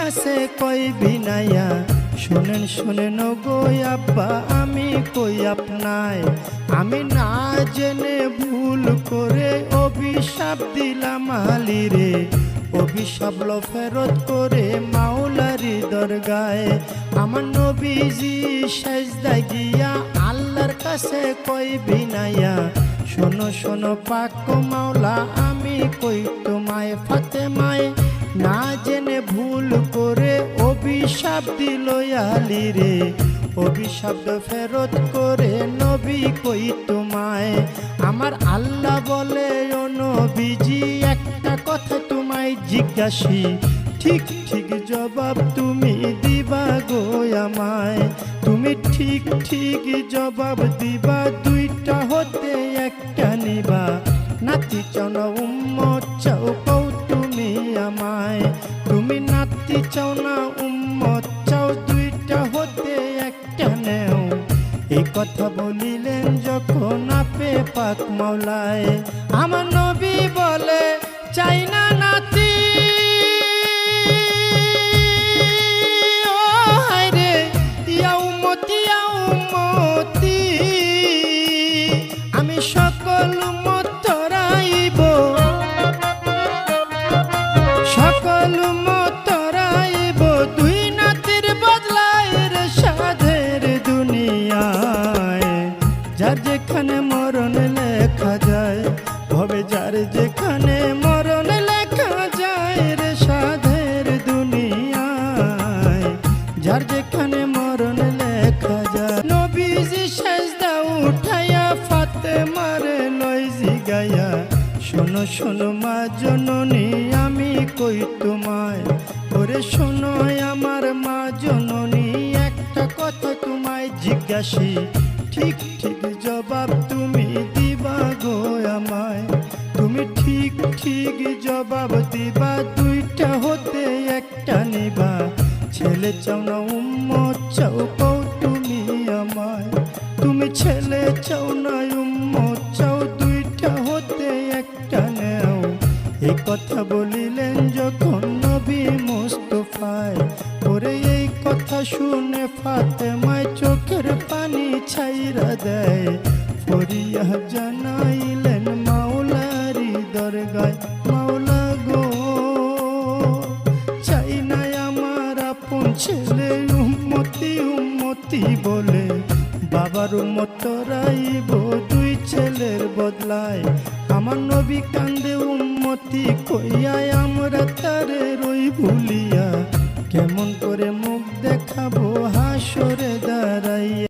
কাছে কই বিনাইয়া শুনেন শুনেন গো আব্বা আমি কই আপনায় আমি না জেনে ভুল করে অভিশাপ দিলাম আলীরে অভিশাপ লো ফেরত করে মাওলারি দরগায় আমার নবীজি সেজদায় গিয়া আল্লাহর কাছে কই বিনাইয়া শোনো শোনো পাক মাওলা আমি কই তোমায় ফাতেমায় না জেনে ভুল করে অভিশাপ দিল আলীরে অভিশাপ ফেরত করে নবী কই তোমায় আমার আল্লাহ বলে ও নবীজি একটা কথা তোমায় জিজ্ঞাসি ঠিক ঠিক জবাব তুমি দিবা গো আমায় তুমি ঠিক ঠিক জবাব দিবা দুইটা হতে একটা নিবা নাতি চাও না উম্মত চাও কও তুমি আমায় তুমি নাতি চাও না উম্মত চাও দুইটা হতে একটা নেও এই কথা বলিলেন যখন আপে পাক মাওলায় আমার নবী বলে চাই না নাতি ও হায়রে ইয়া উম্মতি আমি সকল উম্মত তরাইব সকল উম্মত তরাইব দুই নাতির বদলায় রে সাধের দুনিয়ায় যার যেখানে মরণ লেখা যায় ভবে যার যেখানে মরণ লেখা যায় রে সাধের দুনিয়ায় যার যেখানে মরণ লেখা যায় নবীজি সেজদা উঠাইয়া ফাতেমার লই জিগাইয়া শোনো শোনো মা জননী আমি কই তোমায় ওরে শোনো আমার মা জননী একটা কথা তোমায় জিজ্ঞাসি ঠিক ঠিক জবাব তুমি দিবা গো আমায় তুমি ঠিক ঠিক জবাব দিবা দুইটা হতে একটা নিবা ছেলে চাও না উম্মত চাও কও তুমি আমায় তুমি ছেলে চাও না উম্মত চাও দুইটা হতে একটা নেও এই কথা বলিলেন যখন নবী মুস্তাফায় ওরে এই কথা শুনে ফাতেমায় চোখের পানি ছাইরা দেয় ফরিয়া জানাইলেন মাওলারি দরগায় মাওলা গো চাই না আমার আপন ছেলে উম্মতি বলে বাবার উম্মত রাইব দুই ছেলের বদলায় আমার নবী কান্দে উম্মতি কইয়া আমরা তারে রই ভুলিয়া কেমন করে মুখ দেখাবো হাসরে দাঁড়াইয়া